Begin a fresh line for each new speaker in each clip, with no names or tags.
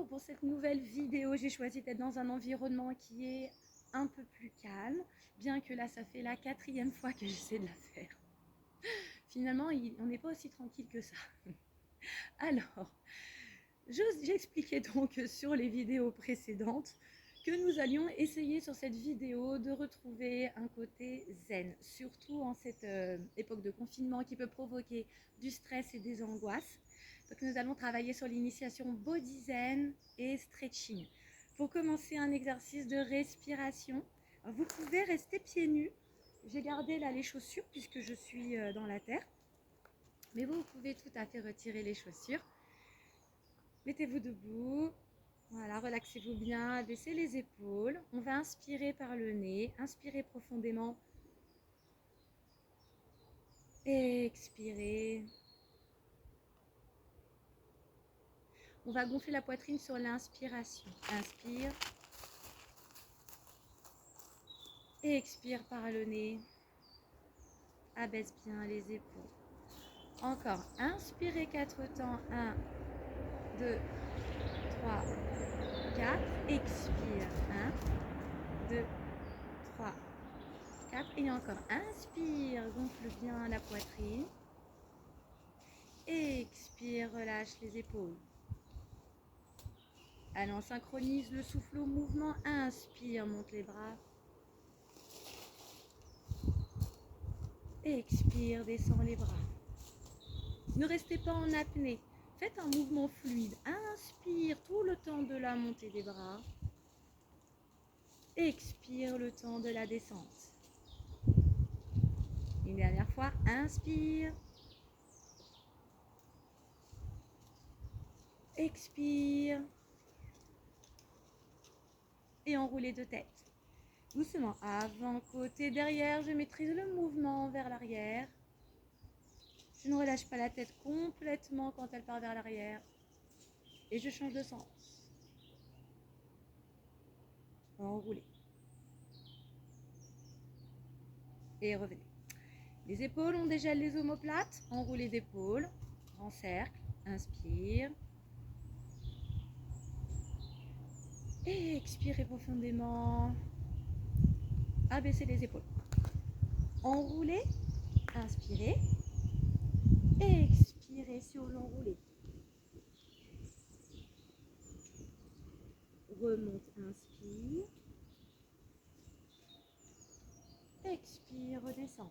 Bonjour, pour cette nouvelle vidéo, j'ai choisi d'être dans un environnement qui est un peu plus calme, bien que là, ça fait la 4e fois que j'essaie de la faire. Finalement, on n'est pas aussi tranquille que ça. Alors, j'expliquais donc sur les vidéos précédentes que nous allions essayer sur cette vidéo de retrouver un côté zen, surtout en cette époque de confinement qui peut provoquer du stress et des angoisses. Donc nous allons travailler sur l'initiation body zen et stretching. Pour commencer, un exercice de respiration. Alors, vous pouvez rester pieds nus. J'ai gardé là les chaussures puisque je suis dans la terre. Mais vous pouvez tout à fait retirer les chaussures. Mettez-vous debout. Voilà, relaxez-vous bien, baissez les épaules. On va inspirer par le nez, inspirez profondément. Expirez. On va gonfler la poitrine sur l'inspiration. Inspire. Expire par le nez. Abaisse bien les épaules. Encore. Inspirez 4 temps. 1, 2, 3, 4. Expire. 1, 2, 3, 4. Et encore. Inspire. Gonfle bien la poitrine. Expire. Relâche les épaules. Allez, on synchronise le souffle au mouvement. Inspire. Monte les bras. Expire. Descend les bras. Ne restez pas en apnée. Faites un mouvement fluide. Inspire tout le temps de la montée des bras. Expire le temps de la descente. Une dernière fois. Inspire. Expire. Et enroulez de tête. Doucement. Avant, côté, derrière. Je maîtrise le mouvement vers l'arrière. Je ne relâche pas la tête complètement quand elle part vers l'arrière. Et je change de sens. Enroulez. Et revenez. Les épaules, on dégèle les omoplates. Enroulez d'épaules. Grand cercle. Inspire. Et expirez profondément. Abaissez les épaules. Enroulez. Inspirez. Expirez sur l'enroulé. Remonte, inspire. Expire, redescend.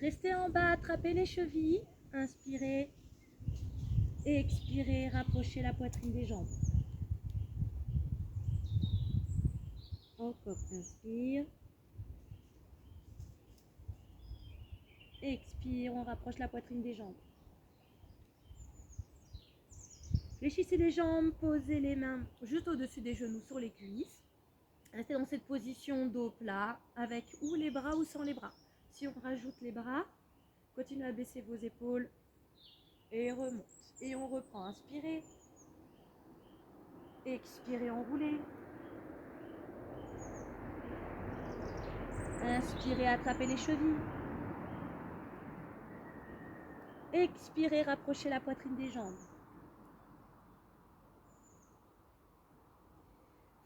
Restez en bas, attrapez les chevilles. Inspirez. Expirez, rapprochez la poitrine des jambes. Encore, inspire. Expire, on rapproche la poitrine des jambes. Fléchissez les jambes, posez les mains juste au-dessus des genoux sur les cuisses. Restez dans cette position dos plat avec ou les bras ou sans les bras. Si on rajoute les bras, continuez à baisser vos épaules et remonte. Et on reprend. Inspirez. Expirez, enroulez. Inspirez, attrapez les chevilles. Expirez, rapprochez la poitrine des jambes.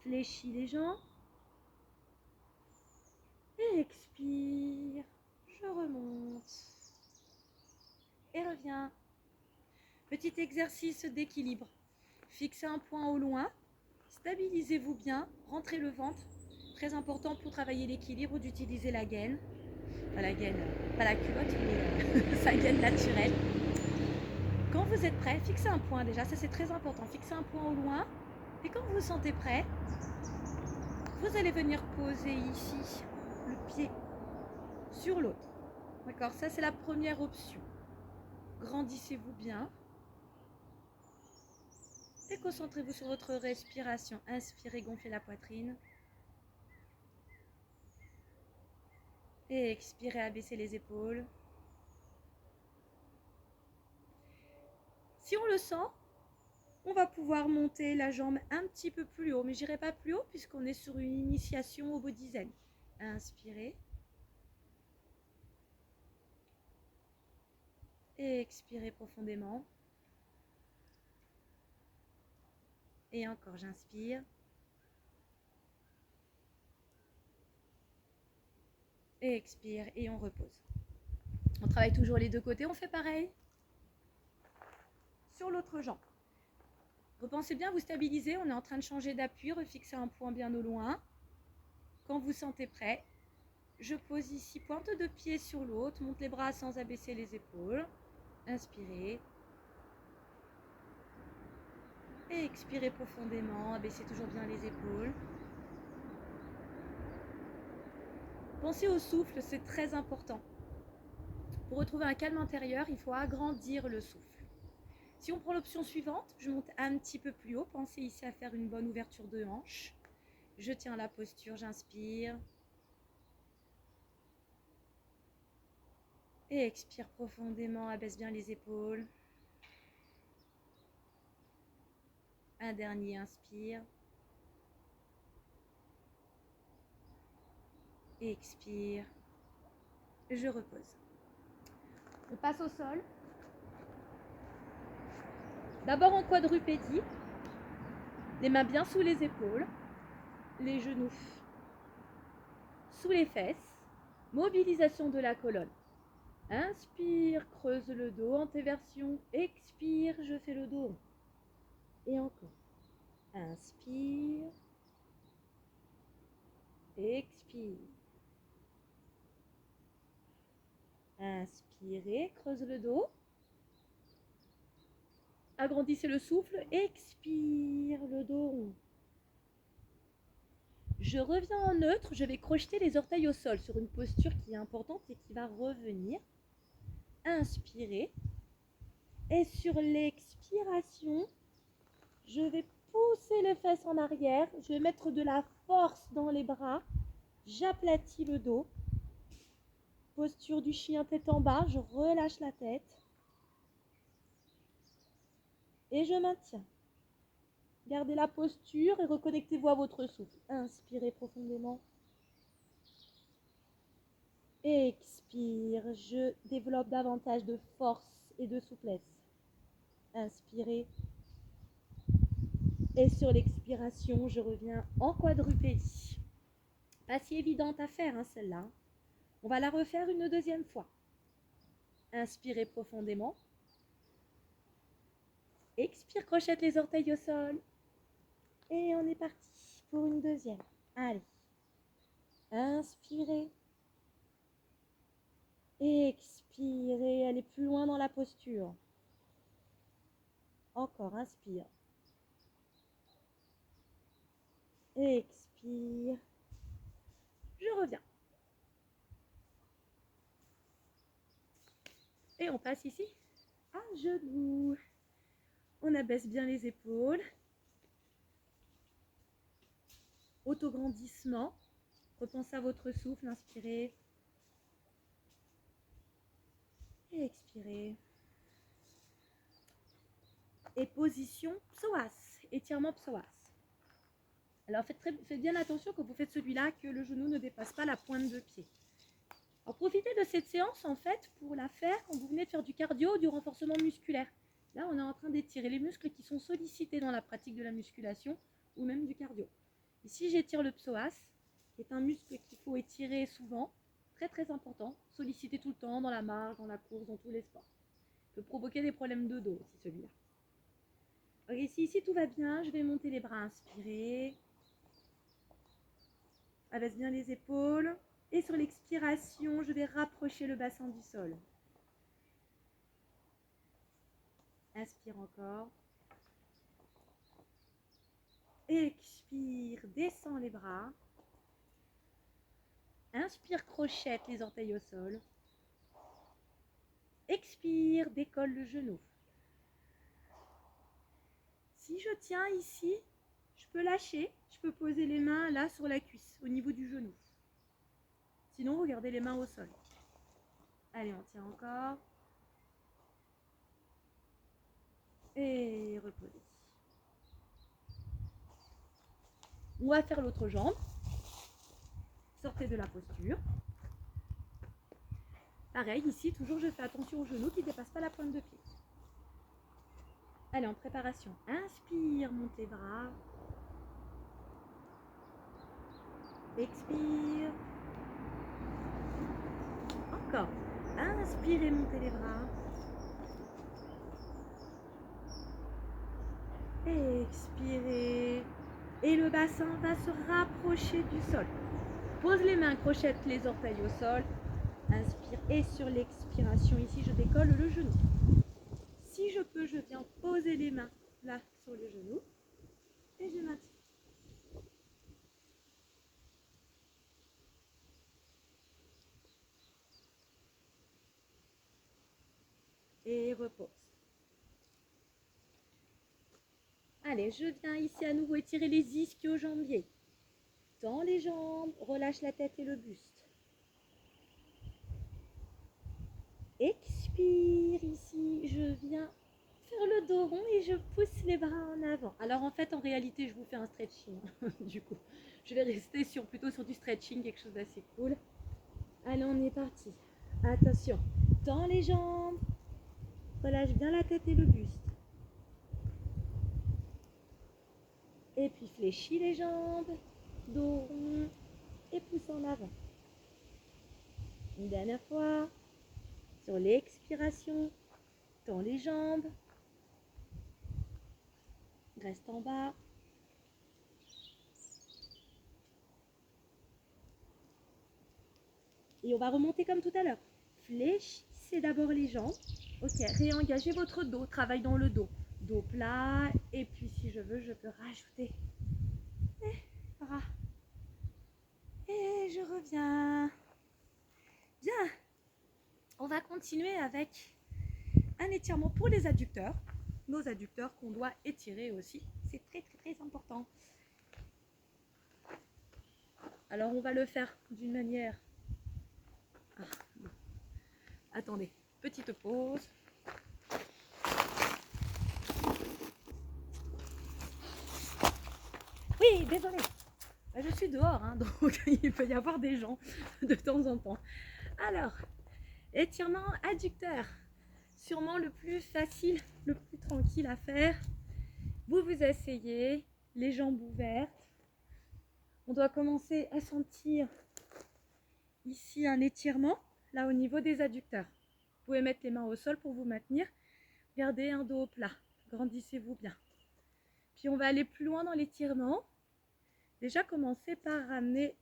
Fléchis les jambes. Expire. Je remonte. Et reviens. Petit exercice d'équilibre. Fixez un point au loin. Stabilisez-vous bien. Rentrez le ventre. Très important pour travailler l'équilibre d'utiliser la gaine. Pas la gaine, pas la culotte, mais sa gaine naturelle. Quand vous êtes prêt, fixez un point déjà. Ça, c'est très important. Fixez un point au loin. Et quand vous vous sentez prêt, vous allez venir poser ici le pied sur l'autre. D'accord? Ça, c'est la première option. Grandissez-vous bien. Et concentrez-vous sur votre respiration. Inspirez, gonflez la poitrine. Et expirez, abaissez les épaules. Si on le sent, on va pouvoir monter la jambe un petit peu plus haut. Mais je n'irai pas plus haut puisqu'on est sur une initiation au body zen. Inspirez. Et expirez profondément. Et encore, j'inspire. Et expire et on repose. On travaille toujours les deux côtés, on fait pareil sur l'autre jambe. Repensez bien à vous stabiliser, on est en train de changer d'appui, refixer un point bien au loin. Quand vous sentez prêt, je pose ici pointe de pied sur l'autre, monte les bras sans abaisser les épaules. Inspirez. Et expirez profondément, abaissez toujours bien les épaules. Pensez au souffle, c'est très important. Pour retrouver un calme intérieur, il faut agrandir le souffle. Si on prend l'option suivante, je monte un petit peu plus haut. Pensez ici à faire une bonne ouverture de hanche. Je tiens la posture, j'inspire. Et expire profondément, abaisse bien les épaules. Un dernier, inspire. Et expire. Je repose. On passe au sol. D'abord en quadrupédie. Les mains bien sous les épaules. Les genoux sous les fesses. Mobilisation de la colonne. Inspire, creuse le dos, antéversion. Expire, je fais le dos. Et encore. Inspire. Expire. Inspirez, creuse le dos. Agrandissez le souffle. Expire le dos rond. Je reviens en neutre. Je vais crocheter les orteils au sol sur une posture qui est importante et qui va revenir. Inspirez. Et sur l'expiration, je vais pousser les fesses en arrière. Je vais mettre de la force dans les bras. J'aplatis le dos. Posture du chien tête en bas. Je relâche la tête. Et je maintiens. Gardez la posture et reconnectez-vous à votre souffle. Inspirez profondément. Expire. Je développe davantage de force et de souplesse. Inspirez. Et sur l'expiration, je reviens en quadrupédie. Pas si évidente à faire, hein, celle-là. On va la refaire une deuxième fois. Inspirez profondément. Expire, crochette les orteils au sol. Et on est parti pour une deuxième. Allez. Inspirez. Expirez. Allez plus loin dans la posture. Encore, inspire. Expire. Je reviens. Et on passe ici à genoux. On abaisse bien les épaules. Autograndissement. Repensez à votre souffle. Inspirez. Et expirez. Et position psoas. Étirement psoas. Alors faites bien attention quand vous faites celui-là que le genou ne dépasse pas la pointe de pied. Alors profitez de cette séance en fait pour la faire quand vous venez de faire du cardio ou du renforcement musculaire. Là on est en train d'étirer les muscles qui sont sollicités dans la pratique de la musculation ou même du cardio. Ici j'étire le psoas, qui est un muscle qu'il faut étirer souvent, très très important, sollicité tout le temps dans la marche, dans la course, dans tous les sports. Il peut provoquer des problèmes de dos aussi celui-là. Ok, si ici tout va bien, je vais monter les bras, inspirez. Abaisse bien les épaules. Et sur l'expiration, je vais rapprocher le bassin du sol. Inspire encore. Expire, descends les bras. Inspire, crochette les orteils au sol. Expire, décolle le genou. Si je tiens ici, je peux lâcher. Je peux poser les mains là sur la cuisse, au niveau du genou. Sinon, regardez les mains au sol. Allez, on tient encore. Et reposez. On va faire l'autre jambe. Sortez de la posture. Pareil, ici, toujours je fais attention au genou qui ne dépasse pas la pointe de pied. Allez, en préparation. Inspire, monte les bras. Expire. Encore. Inspirez, montez les bras. Expirez. Et le bassin va se rapprocher du sol. Pose les mains, crochette les orteils au sol. Inspire. Et sur l'expiration, ici, je décolle le genou. Si je peux, je viens poser les mains là sur le genou. Et je maintiens. Et repose. Allez, je viens ici à nouveau étirer les ischio-jambiers. Tends les jambes, relâche la tête et le buste. Expire ici, je viens faire le dos rond et je pousse les bras en avant. Alors en fait, en réalité, je vous fais un stretching. Du coup, je vais rester plutôt sur du stretching, quelque chose d'assez cool. Allez, on est parti. Attention, tends les jambes, relâche bien la tête et le buste. Et puis fléchis les jambes, dos rond et pousse en avant. Une dernière fois. Sur l'expiration, tends les jambes. Reste en bas. Et on va remonter comme tout à l'heure. Fléchissez d'abord les jambes. Ok, réengagez votre dos. Travaille dans le dos. Dos plat. Et puis si je veux, je peux rajouter les bras. Et je reviens. Bien. On va continuer avec un étirement pour les adducteurs. Nos adducteurs qu'on doit étirer aussi. C'est très très très important. Alors on va le faire d'une manière... Attendez, petite pause. Oui, désolé. Je suis dehors, hein, donc il peut y avoir des gens de temps en temps. Alors, étirement adducteur. Sûrement le plus facile, le plus tranquille à faire. Vous vous asseyez, les jambes ouvertes. On doit commencer à sentir ici un étirement, là au niveau des adducteurs. Vous pouvez mettre les mains au sol pour vous maintenir. Gardez un dos plat, grandissez-vous bien. Puis on va aller plus loin dans l'étirement. Déjà, commencez par ramener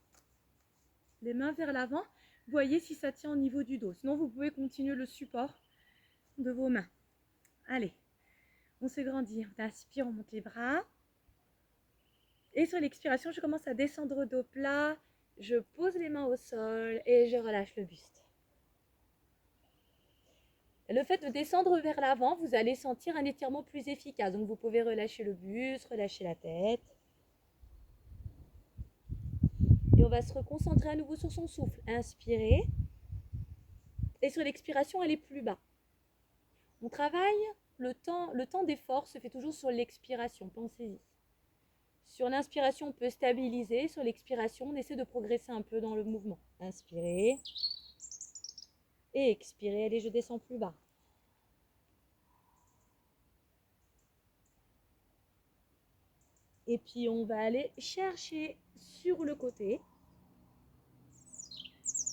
les mains vers l'avant. Voyez si ça tient au niveau du dos. Sinon, vous pouvez continuer le support de vos mains. Allez, on se grandit. On inspire, on monte les bras. Et sur l'expiration, je commence à descendre dos plat. Je pose les mains au sol et je relâche le buste. Le fait de descendre vers l'avant, vous allez sentir un étirement plus efficace. Donc, vous pouvez relâcher le buste, relâcher la tête. Et on va se reconcentrer à nouveau sur son souffle. Inspirez. Et sur l'expiration, aller plus bas. On travaille, le temps d'effort se fait toujours sur l'expiration, pensez-y. Sur l'inspiration, on peut stabiliser. Sur l'expiration, on essaie de progresser un peu dans le mouvement. Inspirez. Et expirez. Allez, je descends plus bas. Et puis, on va aller chercher sur le côté.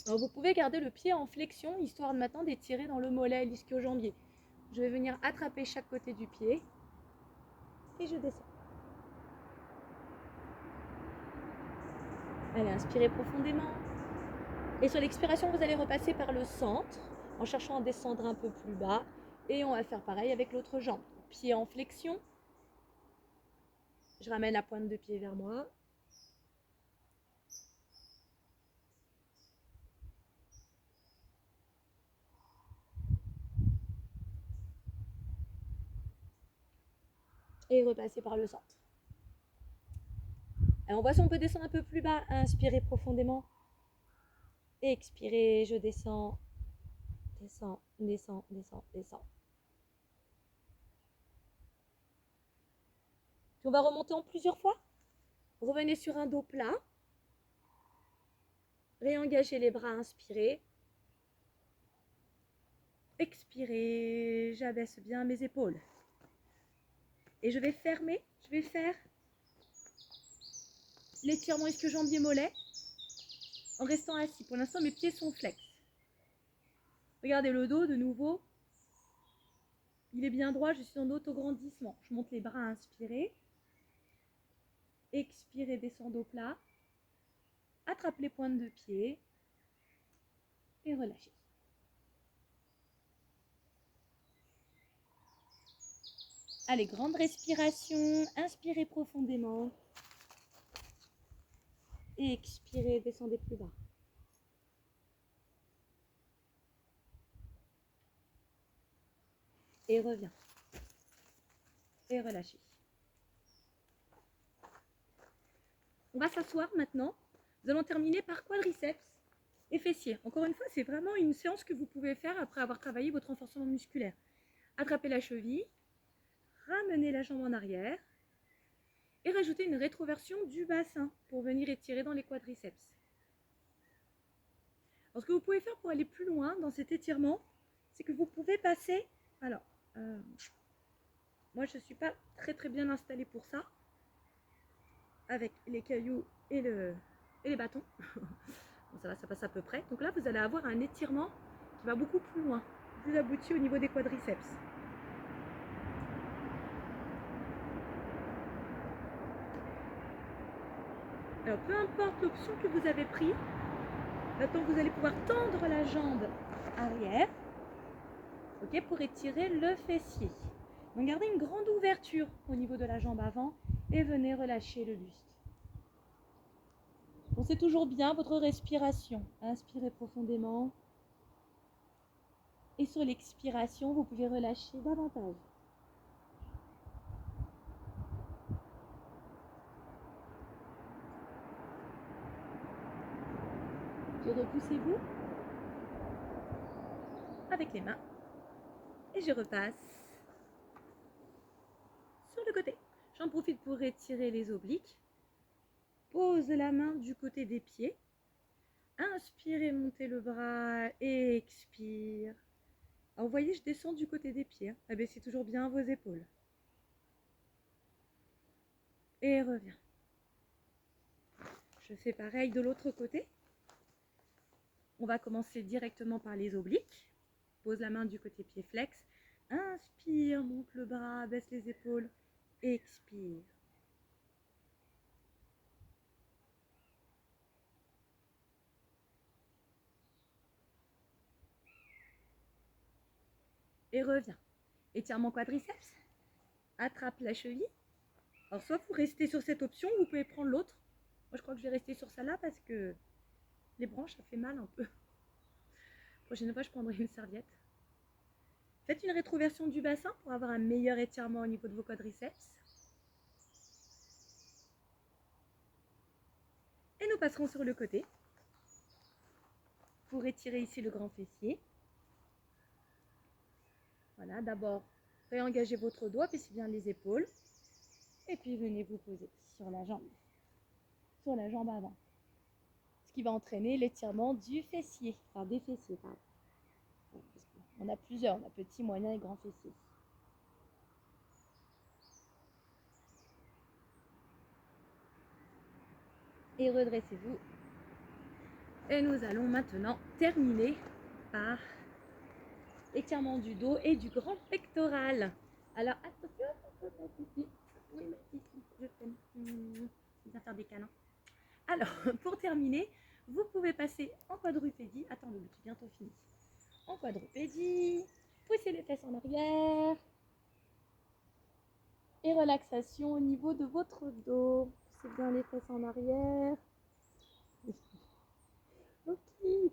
Alors, vous pouvez garder le pied en flexion, histoire de maintenant d'étirer dans le mollet et l'ischio-jambier. Je vais venir attraper chaque côté du pied. Et je descends. Allez, inspirez profondément. Et sur l'expiration, vous allez repasser par le centre en cherchant à descendre un peu plus bas. Et on va faire pareil avec l'autre jambe. Pied en flexion. Je ramène la pointe de pied vers moi. Et repasser par le centre. Alors on voit si on peut descendre un peu plus bas. Inspirez profondément. Expirez, je descends. Descends, descends, descends, descends. Puis on va remonter en plusieurs fois. Revenez sur un dos plat. Réengagez les bras, inspirez. Expirez, j'abaisse bien mes épaules. Et je vais fermer, je vais faire l'étirement ischio-jambier-mollet en restant assis. Pour l'instant, mes pieds sont flex. Regardez le dos de nouveau. Il est bien droit, je suis en autograndissement. Je monte les bras, inspirez. Expirez, descendez au plat. Attrape les pointes de pied. Et relâchez. Allez, grande respiration. Inspirez profondément. Et expirez, descendez plus bas. Et reviens. Et relâchez. On va s'asseoir maintenant. Nous allons terminer par quadriceps et fessiers. Encore une fois, c'est vraiment une séance que vous pouvez faire après avoir travaillé votre renforcement musculaire. Attrapez la cheville, ramenez la jambe en arrière et rajoutez une rétroversion du bassin pour venir étirer dans les quadriceps. Alors, ce que vous pouvez faire pour aller plus loin dans cet étirement, c'est que vous pouvez passer... Alors, moi je ne suis pas très bien installée pour ça, avec les cailloux et les bâtons. Bon, ça va, ça passe à peu près. Donc là, vous allez avoir un étirement qui va beaucoup plus loin, plus abouti au niveau des quadriceps. Alors, peu importe l'option que vous avez prise, maintenant vous allez pouvoir tendre la jambe arrière, ok, pour étirer le fessier. Donc, gardez une grande ouverture au niveau de la jambe avant et venez relâcher le buste. Pensez toujours bien votre respiration. Inspirez profondément. Et sur l'expiration, vous pouvez relâcher davantage. Puis repoussez-vous avec les mains. Et je repasse sur le côté. J'en profite pour étirer les obliques. Pose la main du côté des pieds. Inspirez, montez le bras et expire. Alors vous voyez, je descends du côté des pieds. Abaissez toujours bien vos épaules. Et reviens. Je fais pareil de l'autre côté. On va commencer directement par les obliques. Pose la main du côté pied flex. Inspire, monte le bras, baisse les épaules. Expire. Et reviens. Étirement quadriceps. Attrape la cheville. Alors soit vous restez sur cette option, vous pouvez prendre l'autre. Moi je crois que je vais rester sur celle-là parce que les branches ça fait mal un peu. Prochaine fois je prendrai une serviette. Faites une rétroversion du bassin pour avoir un meilleur étirement au niveau de vos quadriceps. Et nous passerons sur le côté pour étirer ici le grand fessier. Voilà, d'abord réengagez votre dos, baissez bien les épaules. Et puis venez vous poser sur la jambe avant. Ce qui va entraîner l'étirement du fessier, enfin des fessiers, pardon. On a plusieurs, on a petit, moyen et grand fessier. Et redressez-vous. Et nous allons maintenant terminer par étirement du dos et du grand pectoral. Alors attention, oui ma petite, je t'aime. Viens faire des câlins. Alors pour terminer, vous pouvez passer en quadrupédie. Attendez, c'est bientôt fini. En quadrupédie, poussez les fesses en arrière. Et relaxation au niveau de votre dos. Poussez bien les fesses en arrière. Ok,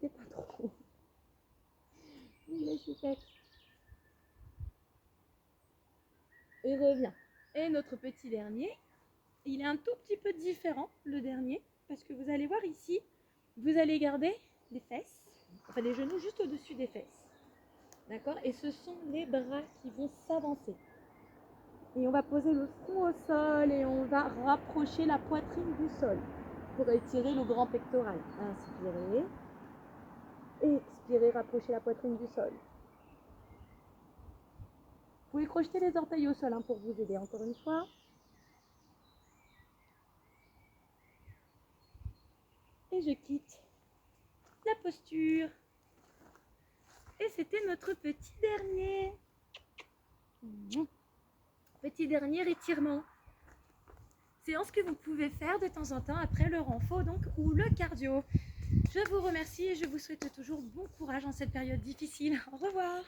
t'es pas trop. Oui, je suis faite. Et reviens. Et notre petit dernier, il est un tout petit peu différent, le dernier, parce que vous allez voir ici, vous allez garder les fesses, enfin les genoux juste au-dessus des fesses. D'accord? Et ce sont les bras qui vont s'avancer. Et on va poser le front au sol et on va rapprocher la poitrine du sol pour étirer le grand pectoral. Inspirez. Expirez, rapprochez la poitrine du sol. pouvez crocheter les orteils au sol hein, pour vous aider encore une fois. Et je quitte la posture. Et c'était notre petit dernier. Petit dernier étirement. Séance que vous pouvez faire de temps en temps après le renfort donc, ou le cardio. Je vous remercie et je vous souhaite toujours bon courage en cette période difficile. Au revoir.